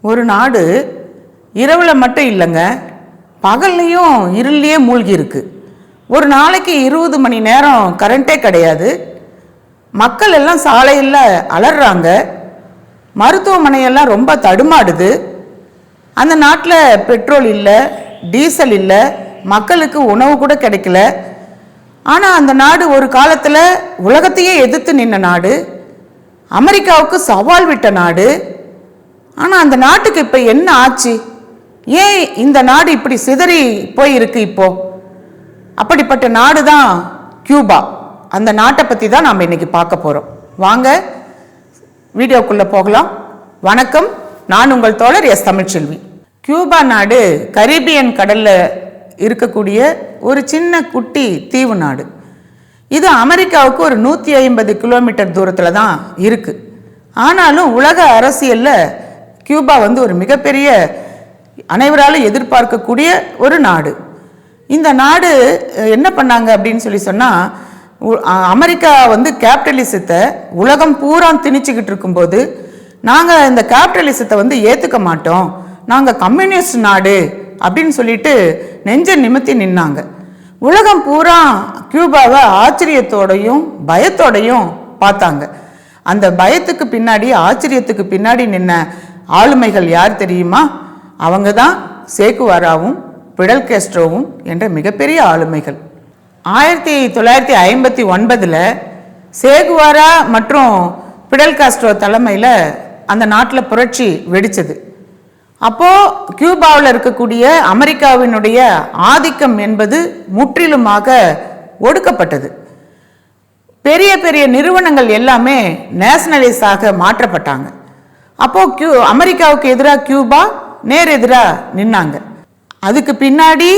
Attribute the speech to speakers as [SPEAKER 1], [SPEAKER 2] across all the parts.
[SPEAKER 1] ஒரு நாடு இரவில் மட்டும் இல்லைங்க, பகல்லையும் இருள்லையே மூழ்கி இருக்கு. ஒரு நாளைக்கு 20 மணி நேரம் கரண்ட்டே கிடையாது. மக்கள் எல்லாம் சாலையில் அலறாங்க. மருத்துவமனையெல்லாம் ரொம்ப தடுமாடுது. அந்த நாட்டில் பெட்ரோல் இல்லை, டீசல் இல்லை, மக்களுக்கு உணவு கூட கிடைக்கல. ஆனால் அந்த நாடு ஒரு காலத்தில் உலகத்தையே எதிர்த்து நின்ன நாடு, அமெரிக்காவுக்கு சவால் விட்ட நாடு. ஆனால் அந்த நாட்டுக்கு இப்போ என்ன ஆச்சு? ஏன் இந்த நாடு இப்படி சிதறி போயிருக்கு? இப்போ அப்படிப்பட்ட நாடு தான் கியூபா. அந்த நாட்டை பற்றி தான் நாம் இன்னைக்கு பார்க்க போகிறோம். வாங்க வீடியோக்குள்ளே போகலாம். வணக்கம், நான் உங்கள் தோழர் எஸ் தமிழ்ச்செல்வி. கியூபா நாடு கரீபியன் கடலில் இருக்கக்கூடிய ஒரு சின்ன குட்டி தீவு நாடு. இது அமெரிக்காவுக்கு ஒரு 150 கிலோமீட்டர் தூரத்தில் தான் இருக்குது. ஆனாலும் உலக அரசியலில் கியூபா ஒரு மிகப்பெரிய அனைவராலும் எதிர்பார்க்கக்கூடிய ஒரு நாடு. இந்த நாடு என்ன பண்ணாங்க அப்படின்னு சொன்னால், அமெரிக்கா கேபிட்டலிசத்தை உலகம் பூரா திணிச்சுக்கிட்டு இருக்கும்போது, நாங்கள் இந்த கேபிட்டலிசத்தை ஏற்றுக்க மாட்டோம், நாங்கள் கம்யூனிஸ்ட் நாடு அப்படின்னு சொல்லிட்டு நெஞ்ச நிமித்தி நின்னாங்க. உலகம் பூரா கியூபாவை ஆச்சரியத்தோடையும் பயத்தோடையும் பார்த்தாங்க. அந்த பயத்துக்கு பின்னாடி, ஆச்சரியத்துக்கு பின்னாடி நின்ன ஆளுமைகள் யார் தெரியுமா? அவங்க தான் சேகுவாராவும் பிடல் கேஸ்ட்ரோவும் என்ற மிகப்பெரிய ஆளுமைகள். 1959 சேகுவாரா மற்றும் பிடல் காஸ்ட்ரோ தலைமையில் அந்த நாட்டில் புரட்சி வெடிச்சது. அப்போது கியூபாவில் இருக்கக்கூடிய அமெரிக்காவினுடைய ஆதிக்கம் என்பது முற்றிலுமாக ஒடுக்கப்பட்டது. பெரிய பெரிய நிறுவனங்கள் எல்லாமே நேஷனலைஸாக மாற்றப்பட்டாங்க. அப்போது அமெரிக்காவுக்கு எதிராக கியூபா நேர் எதிராக நின்னாங்க. அதுக்கு பின்னாடி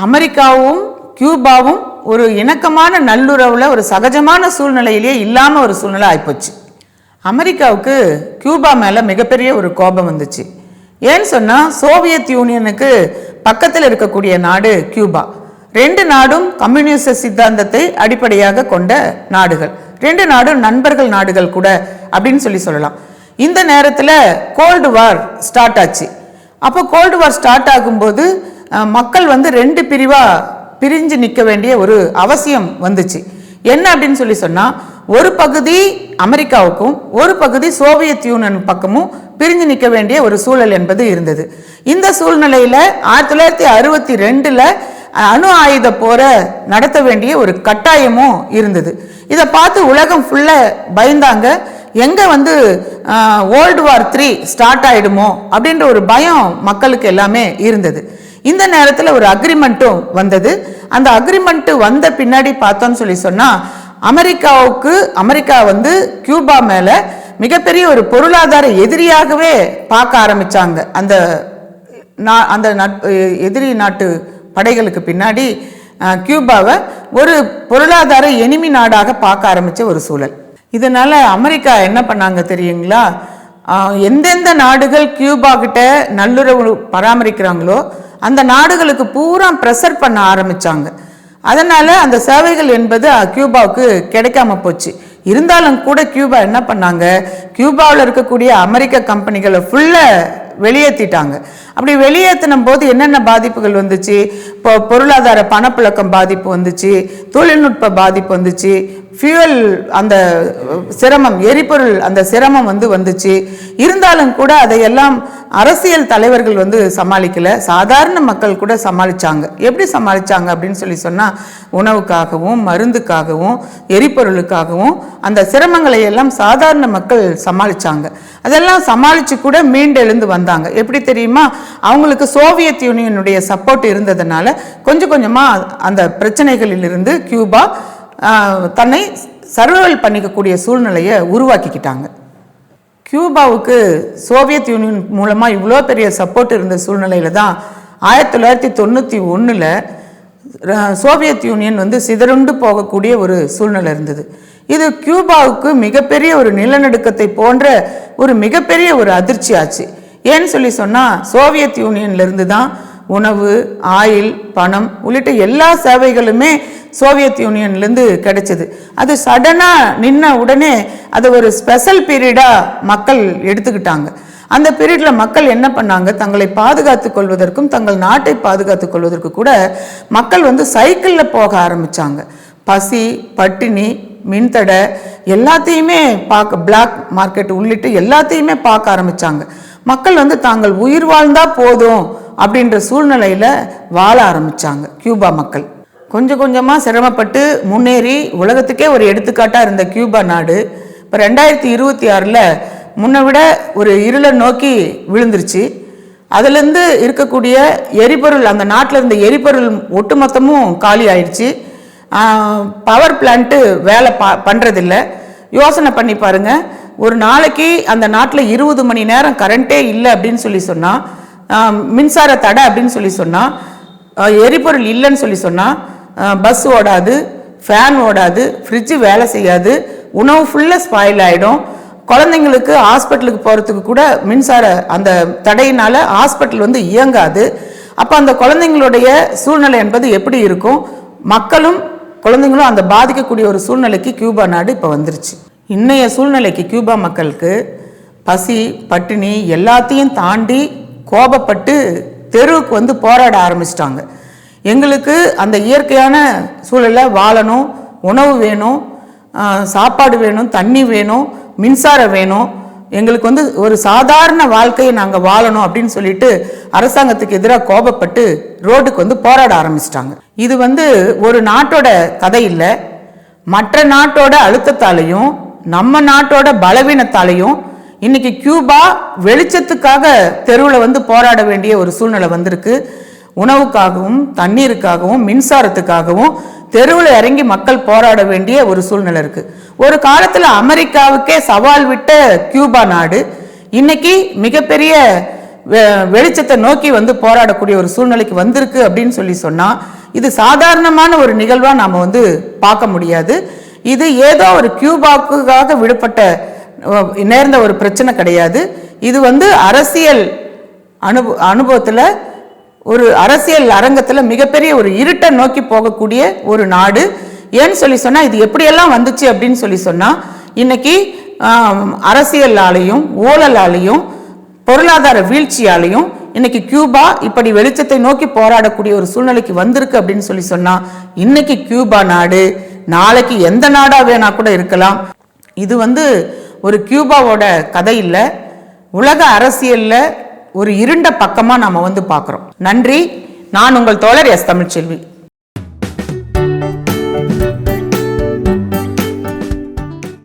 [SPEAKER 1] அமெரிக்காவும் கியூபாவும் ஒரு இணக்கமான நல்லுறவில், ஒரு சகஜமான சூழ்நிலையிலேயே இல்லாமல் ஒரு சூழ்நிலை ஆகிப்போச்சு. அமெரிக்காவுக்கு கியூபா மேலே மிகப்பெரிய ஒரு கோபம் வந்துச்சு. ஏன்னு சொன்னால், சோவியத் யூனியனுக்கு பக்கத்தில் இருக்கக்கூடிய நாடு கியூபா. 2 நாடும் கம்யூனிஸ்ட் சித்தாந்தத்தை அடிப்படையாக கொண்ட நாடுகள். 2 நாடும் நண்பர்கள் நாடுகள் கூட அப்படின்னு சொல்லலாம். இந்த நேரத்தில் கோல்டு வார் ஸ்டார்ட் ஆச்சு. அப்போ கோல்டு வார் ஸ்டார்ட் ஆகும்போது மக்கள் 2 பிரிவாக பிரிஞ்சு நிற்க வேண்டிய ஒரு அவசியம் வந்துச்சு. என்ன அப்படின்னு சொன்னால், ஒரு பகுதி அமெரிக்காவுக்கும் ஒரு பகுதி சோவியத் யூனியன் பக்கமும் பிரிஞ்சு நிற்க வேண்டிய ஒரு சூழல் என்பது இருந்தது. இந்த சூழ்நிலையில் 1962 அணு ஆயுத போரை நடத்த வேண்டிய ஒரு கட்டாயமும் இருந்தது. இதை பார்த்து உலகம் ஃபுல்லாக பயந்தாங்க. எங்கே வேர்ல்டு வார் 3 ஸ்டார்ட் ஆகிடுமோ அப்படின்ற ஒரு பயம் மக்களுக்கு எல்லாமே இருந்தது. இந்த நேரத்தில் ஒரு அக்ரிமெண்ட்டும் வந்தது. அந்த அக்ரிமெண்ட் வந்த பின்னாடி பார்த்தோன்னு சொன்னால், அமெரிக்கா கியூபா மேலே மிகப்பெரிய ஒரு பொருளாதார எதிரியாகவே பார்க்க ஆரம்பித்தாங்க. அந்த எதிரி நாட்டு படைகளுக்கு பின்னாடி கியூபாவை ஒரு பொருளாதார எனிமி நாடாக பார்க்க ஆரம்பித்த ஒரு சூழல். இதனால் அமெரிக்கா என்ன பண்ணாங்க தெரியுங்களா? எந்தெந்த நாடுகள் கியூபா கிட்ட நல்லுறவு பராமரிக்கிறாங்களோ அந்த நாடுகளுக்கு பூரா ப்ரெஷர் பண்ண ஆரம்பித்தாங்க. அதனால் அந்த சேவைகள் என்பது கியூபாவுக்கு கிடைக்காம போச்சு. இருந்தாலும் கூட கியூபா என்ன பண்ணாங்க, கியூபாவில் இருக்கக்கூடிய அமெரிக்க கம்பெனிகளை ஃபுல்லாக வெளியேற்றிட்டாங்க. அப்படி வெளியேற்றின போது என்னென்ன பாதிப்புகள் வந்துச்சு? இப்போ பொருளாதார பணப்புழக்கம் பாதிப்பு வந்துச்சு, தொழில்நுட்ப பாதிப்பு வந்துச்சு, ஃபியூவல் அந்த சிரமம், எரிபொருள் அந்த சிரமம் வந்துச்சு. இருந்தாலும் கூட அதையெல்லாம் அரசியல் தலைவர்கள் சமாளிக்கல, சாதாரண மக்கள் கூட சமாளிச்சாங்க. எப்படி சமாளிச்சாங்க அப்படின்னு சொன்னால், உணவுக்காகவும் மருந்துக்காகவும் எரிபொருளுக்காகவும் அந்த சிரமங்களை எல்லாம் சாதாரண மக்கள் சமாளிச்சாங்க. அதெல்லாம் சமாளித்து கூட மீண்டெழுந்து வந்தாங்க. எப்படி தெரியுமா? அவங்களுக்கு சோவியத் யூனியனுடைய சப்போர்ட் இருந்ததுனால கொஞ்சம் கொஞ்சமாக அந்த பிரச்சனைகளிலிருந்து கியூபா தன்னை சர்வைவல் பண்ணிக்கக்கூடிய சூழ்நிலையை உருவாக்கிக்கிட்டாங்க. கியூபாவுக்கு சோவியத் யூனியன் மூலமாக இவ்வளோ பெரிய சப்போர்ட் இருந்த சூழ்நிலையில் தான் 1991 சோவியத் யூனியன் சிதறுண்டு போகக்கூடிய ஒரு சூழ்நிலை இருந்தது. இது கியூபாவுக்கு மிகப்பெரிய ஒரு நிலநடுக்கத்தை போன்ற ஒரு மிகப்பெரிய ஒரு அதிர்ச்சி ஆச்சு. ஏன்னு சொன்னால், சோவியத் யூனியன்லேருந்து தான் உணவு, ஆயில், பணம் உள்ளிட்ட எல்லா சேவைகளுமே சோவியத் யூனியன்லேருந்து கிடைச்சது. அது சடனாக நின்ன உடனே அதை ஒரு ஸ்பெஷல் பீரியடாக மக்கள் எடுத்துக்கிட்டாங்க. அந்த பீரியட்ல மக்கள் என்ன பண்ணாங்க, தங்களை பாதுகாத்துக் கொள்வதற்கும் தங்கள் நாட்டை பாதுகாத்துக் கொள்வதற்கு கூட மக்கள் வந்து சைக்கிள்ல போக ஆரம்பிச்சாங்க. பசி, பட்டினி, மின்தடை எல்லாத்தையுமே பார்க்க, பிளாக் மார்க்கெட் உள்ளிட்டு எல்லாத்தையுமே பார்க்க ஆரம்பிச்சாங்க. மக்கள் வந்து தாங்கள் உயிர் வாழ்ந்தா போதும் அப்படின்ற சூழ்நிலையில வாழ ஆரம்பிச்சாங்க கியூபா மக்கள். கொஞ்சம் கொஞ்சமா சிரமப்பட்டு முன்னேறி உலகத்துக்கே ஒரு எடுத்துக்காட்டா இருந்த கியூபா நாடு இப்போ 2026ல் முன்னை விட ஒரு இருளை நோக்கி விழுந்துருச்சு. அதுலேருந்து இருக்கக்கூடிய எரிபொருள், அந்த நாட்டில் இருந்த எரிபொருள் ஒட்டுமொத்தமும் காலி ஆயிடுச்சு. பவர் பிளான்ட்டு வேலை பண்ணுறதில்ல. யோசனை பண்ணி பாருங்க, ஒரு நாளைக்கு அந்த நாட்டில் 20 மணி நேரம் கரண்ட்டே இல்லை அப்படின்னு சொல்லி சொன்னால், மின்சார தடை அப்படின்னு சொல்லி சொன்னால், எரிபொருள் இல்லைன்னு சொல்லி சொன்னால், பஸ் ஓடாது, ஃபேன் ஓடாது, ஃப்ரிட்ஜு வேலை செய்யாது, உணவு ஃபுல்லாக ஸ்பாயில் ஆகிடும். குழந்தைங்களுக்கு ஹாஸ்பிட்டலுக்கு போகிறதுக்கு கூட மின்சார அந்த தடையினால் ஹாஸ்பிட்டல் வந்து இயங்காது. அப்போ அந்த குழந்தைங்களுடைய சூழ்நிலை என்பது எப்படி இருக்கும்? மக்களும் குழந்தைங்களும் அந்த பாதிக்கக்கூடிய ஒரு சூழ்நிலைக்கு கியூபா நாடு இப்போ வந்துருச்சு. இன்னைய சூழ்நிலைக்கு கியூபா மக்களுக்கு பசி, பட்டினி எல்லாத்தையும் தாண்டி கோபப்பட்டு தெருவுக்கு வந்து போராட ஆரம்பிச்சிட்டாங்க. எங்களுக்கு அந்த இயற்கையான சூழலில் வாழணும், உணவு வேணும், சாப்பாடு வேணும், தண்ணி வேணும், மின்சாரம் வேணும், எங்களுக்கு வந்து ஒரு சாதாரண வாழ்க்கையை நாங்கள் வாழணும் அப்படின்னு சொல்லிட்டு அரசாங்கத்துக்கு எதிராக கோபப்பட்டு ரோடுக்கு வந்து போராட ஆரம்பிச்சிட்டாங்க. இது வந்து ஒரு நாட்டோட கதை இல்லை, மற்ற நாட்டோட அழுத்தத்தாலையும் நம்ம நாட்டோட பலவீனத்தாலையும் இன்னைக்கு கியூபா வெளிச்சத்துக்காக தெருவில் வந்து போராட வேண்டிய ஒரு சூழ்நிலை வந்திருக்கு. உணவுக்காகவும் தண்ணீருக்காகவும் மின்சாரத்துக்காகவும் தெருவில் இறங்கி மக்கள் போராட வேண்டிய ஒரு சூழ்நிலை இருக்கு. ஒரு காலத்தில் அமெரிக்காவுக்கே சவால் விட்ட கியூபா நாடு இன்னைக்கு மிகப்பெரிய வெளிச்சத்தை நோக்கி வந்து போராடக்கூடிய ஒரு சூழ்நிலைக்கு வந்திருக்கு அப்படின்னு சொல்லி சொன்னா, இது சாதாரணமான ஒரு நிகழ்வா நாம வந்து பார்க்க முடியாது. இது ஏதோ ஒரு கியூபாவுக்காக விடுபட்ட நேர்ந்த ஒரு பிரச்சனை கிடையாது. இது வந்து அரசியல் அனுபவத்தில், ஒரு அரசியல் அரங்கத்தில் மிகப்பெரிய ஒரு இருட்டை நோக்கி போகக்கூடிய ஒரு நாடு. ஏன்னு சொல்லி சொன்னால், இது எப்படியெல்லாம் வந்துச்சு அப்படின்னு சொல்லி சொன்னால், இன்னைக்கு அரசியலாலையும் ஊழலாலையும் பொருளாதார வீழ்ச்சியாலையும் இன்னைக்கு கியூபா இப்படி வெளிச்சத்தை நோக்கி போராடக்கூடிய ஒரு சூழ்நிலைக்கு வந்திருக்கு அப்படின்னு சொல்லி சொன்னா, இன்னைக்கு கியூபா நாடு நாளைக்கு எந்த நாடா வேணா கூட இருக்கலாம். இது வந்து ஒரு கியூபாவோட கதை இல்லை, உலக அரசியல்ல ஒரு இருண்ட பக்கமா நாம வந்து பார்க்கிறோம். நன்றி. நான் உங்கள் தோழர் எஸ் தமிழ்ச்செல்வி.